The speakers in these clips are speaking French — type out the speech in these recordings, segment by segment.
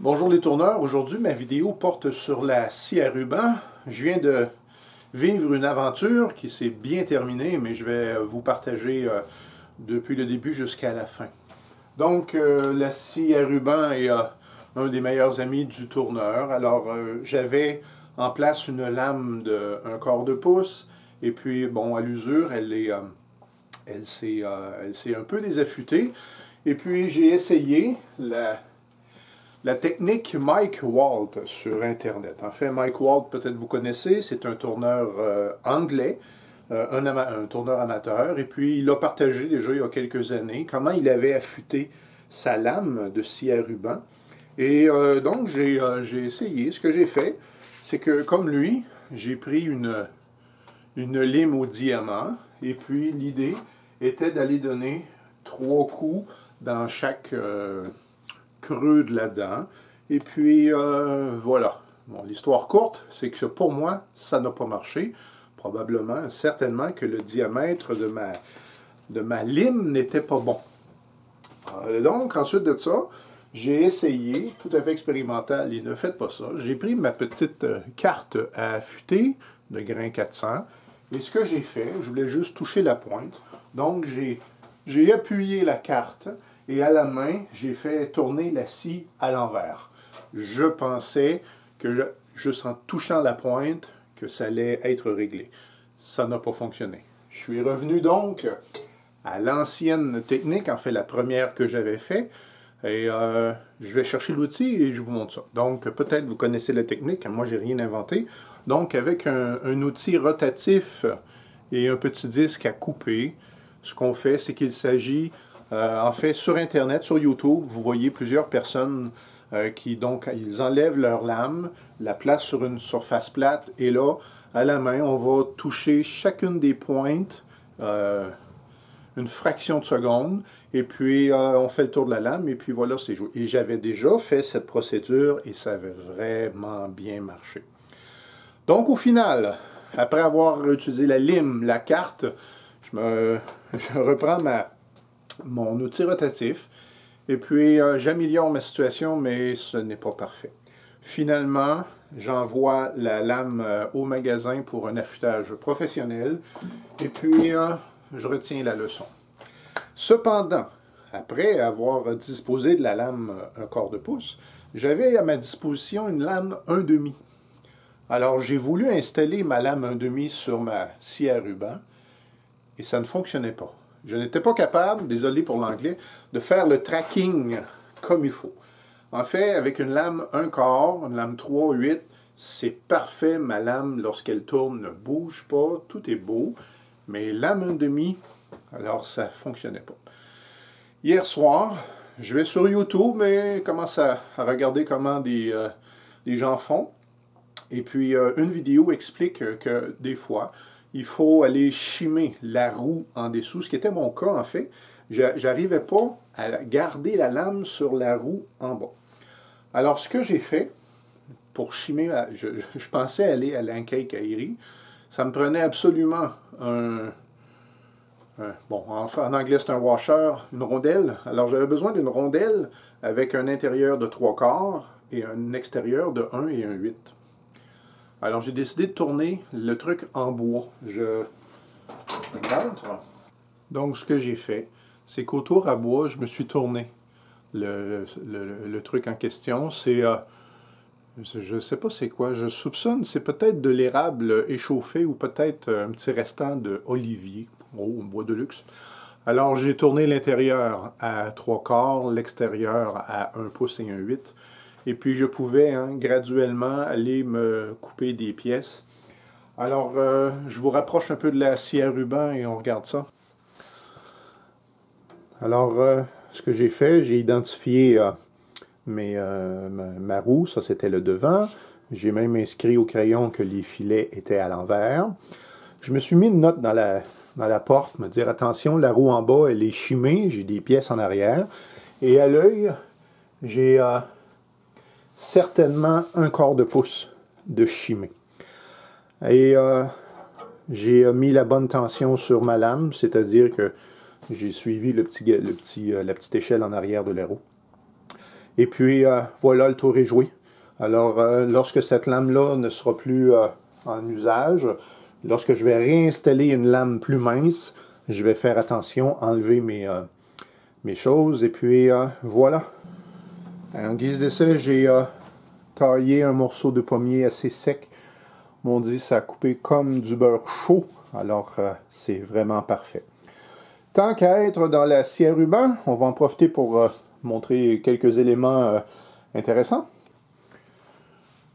Bonjour les tourneurs, aujourd'hui ma vidéo porte sur la scie à ruban. Je viens de vivre une aventure qui s'est bien terminée, mais je vais vous partager depuis le début jusqu'à la fin. Donc la scie à ruban est un des meilleurs amis du tourneur. Alors j'avais en place une lame de 1/4 de pouce, et puis bon, à l'usure elle s'est un peu désaffûtée. Et puis j'ai essayé la technique Mike Walt sur Internet. En fait, Mike Walt, peut-être vous connaissez, c'est un tourneur anglais, un tourneur amateur, et puis il a partagé déjà il y a quelques années comment il avait affûté sa lame de scie à ruban. Et donc j'ai essayé. Ce que j'ai fait, c'est que comme lui, j'ai pris une lime au diamant, et puis l'idée était d'aller donner 3 coups dans chaque creux de la dent. Et puis voilà. Bon, l'histoire courte, c'est que pour moi, ça n'a pas marché. Probablement, certainement que le diamètre de ma lime n'était pas bon. Donc, ensuite de ça, j'ai essayé, tout à fait expérimental, et ne faites pas ça. J'ai pris ma petite carte à affûter de grain 400. Et ce que j'ai fait, je voulais juste toucher la pointe. Donc, j'ai appuyé la carte. Et à la main, j'ai fait tourner la scie à l'envers. Je pensais que, juste en touchant la pointe, que ça allait être réglé. Ça n'a pas fonctionné. Je suis revenu donc à l'ancienne technique, en fait la première que j'avais fait. Et je vais chercher l'outil et je vous montre ça. Donc peut-être vous connaissez la technique, moi j'ai rien inventé. Donc avec un outil rotatif et un petit disque à couper, ce qu'on fait, c'est qu'il s'agit... en fait, sur Internet, sur YouTube, vous voyez plusieurs personnes qui, donc, ils enlèvent leur lame, la placent sur une surface plate, et là, à la main, on va toucher chacune des pointes une fraction de seconde, et puis on fait le tour de la lame, et puis voilà, c'est joué. Et j'avais déjà fait cette procédure, et ça avait vraiment bien marché. Donc, au final, après avoir utilisé la lime, la carte, je reprends mon outil rotatif, et puis j'améliore ma situation, mais ce n'est pas parfait. Finalement, j'envoie la lame au magasin pour un affûtage professionnel, et puis je retiens la leçon. Cependant, après avoir disposé de la lame 1/4 de pouce, j'avais à ma disposition une lame 1/2. Alors j'ai voulu installer ma lame 1/2 sur ma scie à ruban, et ça ne fonctionnait pas. Je n'étais pas capable, désolé pour l'anglais, de faire le tracking comme il faut. En fait, avec une lame 1/4, une lame 3/8, c'est parfait. Ma lame, lorsqu'elle tourne, ne bouge pas. Tout est beau. Mais lame 1/2, alors ça ne fonctionnait pas. Hier soir, je vais sur YouTube et commence à regarder comment des gens font. Et puis, une vidéo explique que des fois, il faut aller chimer la roue en dessous, ce qui était mon cas en fait. J'arrivais pas à garder la lame sur la roue en bas. Alors ce que j'ai fait, pour chimer, je pensais aller à l'Incaillerie. Ça me prenait absolument bon, en anglais c'est un washer, une rondelle. Alors j'avais besoin d'une rondelle avec un intérieur de 3/4 et un extérieur de 1 et 1/8. Alors j'ai décidé de tourner le truc en bois. Je montre. Donc ce que j'ai fait, c'est qu'au tour à bois, je me suis tourné le truc en question. C'est, je ne sais pas c'est quoi, je soupçonne, c'est peut-être de l'érable échauffé ou peut-être un petit restant de olivier, bois de luxe. Alors j'ai tourné l'intérieur à 3/4, l'extérieur à 1 pouce et 1/8. Et puis je pouvais graduellement aller me couper des pièces. Alors je vous rapproche un peu de la scie à ruban et on regarde ça. Alors ce que j'ai fait, j'ai identifié ma roue, ça c'était le devant. J'ai même inscrit au crayon que les filets étaient à l'envers. Je me suis mis une note dans la porte, me dire attention, la roue en bas elle est chimée, j'ai des pièces en arrière. Et à l'œil, j'ai certainement 1/4 de pouce de chimée. Et j'ai mis la bonne tension sur ma lame, c'est-à-dire que j'ai suivi la petite échelle en arrière de la roue. Et puis voilà, le tour est joué. Alors lorsque cette lame-là ne sera plus en usage, lorsque je vais réinstaller une lame plus mince, je vais faire attention, enlever mes choses. Et puis voilà. En guise d'essai, j'ai taillé un morceau de pommier assez sec. Mon dit, ça a coupé comme du beurre chaud. Alors c'est vraiment parfait. Tant qu'à être dans la scie à ruban, on va en profiter pour montrer quelques éléments intéressants.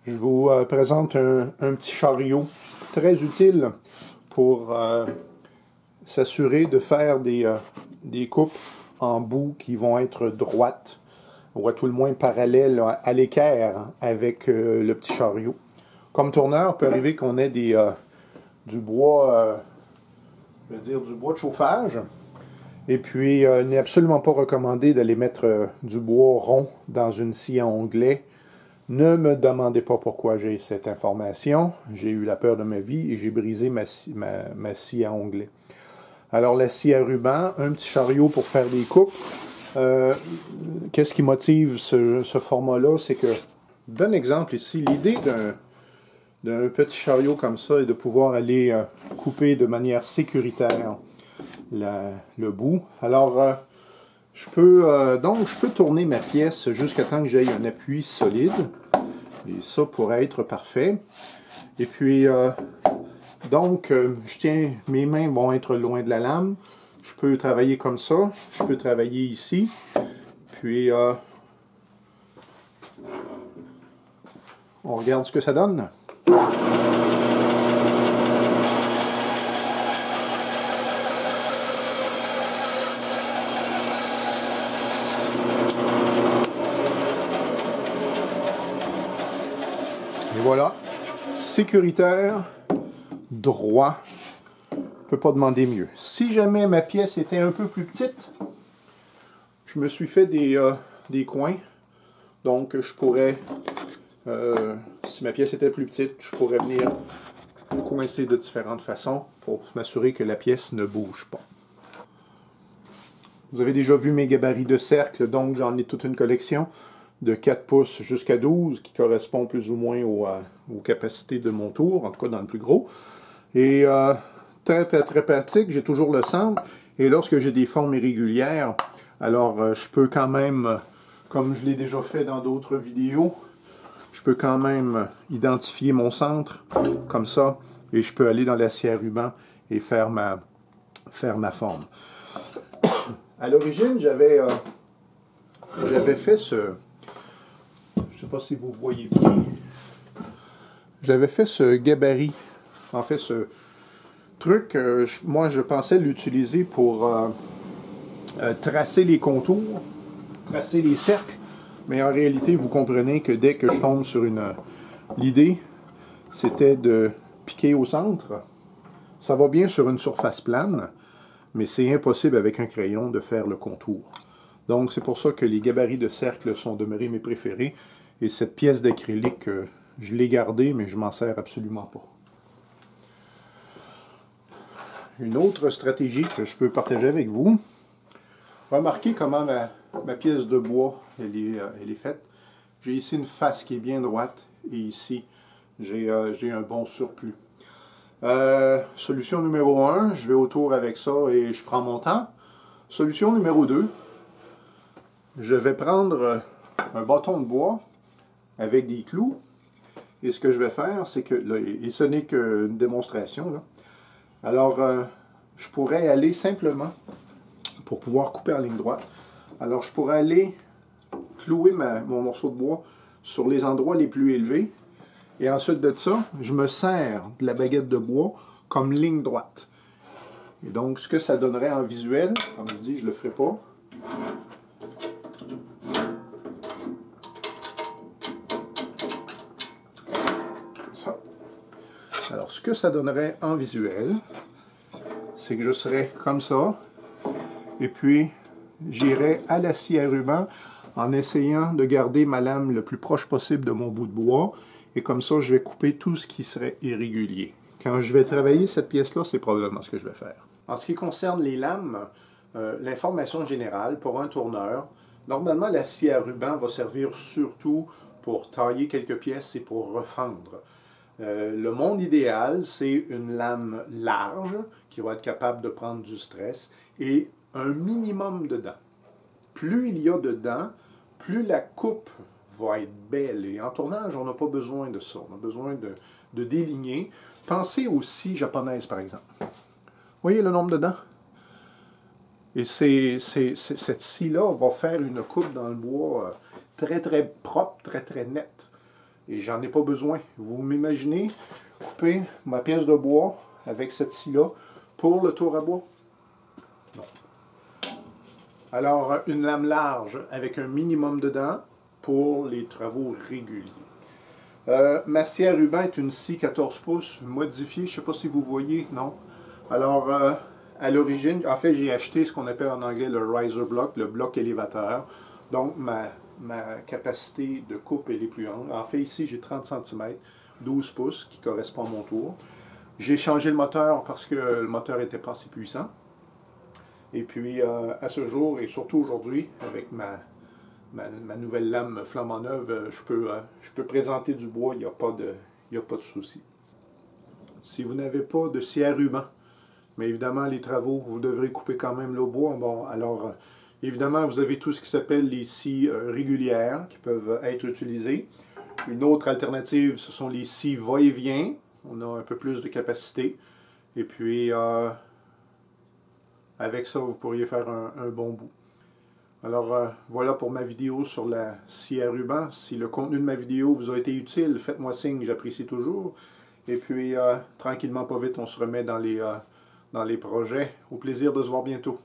Je vous présente un petit chariot très utile pour s'assurer de faire des coupes en bout qui vont être droites, ou à tout le moins parallèles à l'équerre avec le petit chariot. Comme tourneur, il peut arriver qu'on ait du bois, du bois de chauffage. Et puis, il n'est absolument pas recommandé d'aller mettre du bois rond dans une scie à onglet. Ne me demandez pas pourquoi j'ai cette information. J'ai eu la peur de ma vie et j'ai brisé ma scie à onglet. Alors, la scie à ruban, un petit chariot pour faire des coupes. Qu'est-ce qui motive ce format-là? C'est que, je donne exemple ici, l'idée d'un petit chariot comme ça est de pouvoir aller couper de manière sécuritaire le bout. Alors, je peux tourner ma pièce jusqu'à temps que j'aie un appui solide. Et ça pourrait être parfait. Et puis, mes mains vont être loin de la lame. Je peux travailler comme ça. Je peux travailler ici. Puis, on regarde ce que ça donne. Et voilà, sécuritaire, droit, je ne peux pas demander mieux. Si jamais ma pièce était un peu plus petite, je me suis fait des coins, donc je pourrais, si ma pièce était plus petite, je pourrais venir coincer de différentes façons pour m'assurer que la pièce ne bouge pas. Vous avez déjà vu mes gabarits de cercle, donc j'en ai toute une collection de 4 pouces jusqu'à 12, qui correspond plus ou moins aux capacités de mon tour, en tout cas dans le plus gros. Et très pratique, j'ai toujours le centre. Et lorsque j'ai des formes irrégulières, alors je peux quand même, comme je l'ai déjà fait dans d'autres vidéos, je peux quand même identifier mon centre, comme ça, et je peux aller dans la scie à ruban et faire ma forme. À l'origine, j'avais fait je ne sais pas si vous voyez bien. J'avais fait ce gabarit. En fait, ce truc, moi, je pensais l'utiliser pour tracer les contours, tracer les cercles. Mais en réalité, vous comprenez que dès que je tombe sur l'idée, c'était de piquer au centre. Ça va bien sur une surface plane, mais c'est impossible avec un crayon de faire le contour. Donc, c'est pour ça que les gabarits de cercle sont demeurés mes préférés. Et cette pièce d'acrylique, je l'ai gardée, mais je m'en sers absolument pas. Une autre stratégie que je peux partager avec vous. Remarquez comment ma pièce de bois elle est faite. J'ai ici une face qui est bien droite et ici, j'ai un bon surplus. Solution numéro 1, je vais autour avec ça et je prends mon temps. Solution numéro 2, je vais prendre un bâton de bois avec des clous. Et ce que je vais faire, c'est que, là, et ce n'est qu'une démonstration, là. Alors, je pourrais aller simplement, pour pouvoir couper en ligne droite, alors je pourrais aller clouer mon morceau de bois sur les endroits les plus élevés. Et ensuite de ça, je me sers de la baguette de bois comme ligne droite. Et donc, ce que ça donnerait en visuel, comme je dis, je ne le ferai pas. Alors, ce que ça donnerait en visuel, c'est que je serais comme ça, et puis j'irais à la scie à ruban en essayant de garder ma lame le plus proche possible de mon bout de bois, et comme ça, je vais couper tout ce qui serait irrégulier. Quand je vais travailler cette pièce-là, c'est probablement ce que je vais faire. En ce qui concerne les lames, l'information générale pour un tourneur, Normalement, la scie à ruban va servir surtout pour tailler quelques pièces et pour refendre. Le monde idéal, c'est une lame large qui va être capable de prendre du stress et un minimum de dents. Plus il y a de dents, plus la coupe va être belle. Et en tournage, on n'a pas besoin de ça. On a besoin de déligner. Pensez aux scies japonaises, par exemple. Voyez le nombre de dents? Et cette scie-là va faire une coupe dans le bois très, très propre, très, très nette. Et j'en ai pas besoin. Vous m'imaginez couper ma pièce de bois avec cette scie-là pour le tour à bois? Non. Alors, une lame large avec un minimum de dents pour les travaux réguliers. Ma scie à ruban est une scie 14 pouces modifiée. Je ne sais pas si vous voyez, non? Alors, à l'origine, en fait, j'ai acheté ce qu'on appelle en anglais le riser block, le bloc élévateur. Donc, ma capacité de coupe elle est plus grande. En fait, ici, j'ai 30 cm, 12 pouces, qui correspond à mon tour. J'ai changé le moteur parce que le moteur n'était pas assez puissant. Et puis, à ce jour, et surtout aujourd'hui, avec ma nouvelle lame flambant neuve, je peux présenter du bois, il n'y a pas de souci. Si vous n'avez pas de scie à ruban, mais évidemment, les travaux, vous devrez couper quand même le bois. Bon, alors, évidemment, vous avez tout ce qui s'appelle les scies régulières qui peuvent être utilisées. Une autre alternative, ce sont les scies va-et-vient. On a un peu plus de capacité. Et puis, avec ça, vous pourriez faire un bon bout. Alors, voilà pour ma vidéo sur la scie à ruban. Si le contenu de ma vidéo vous a été utile, faites-moi signe, j'apprécie toujours. Et puis, tranquillement, pas vite, on se remet dans les projets. Au plaisir de se voir bientôt.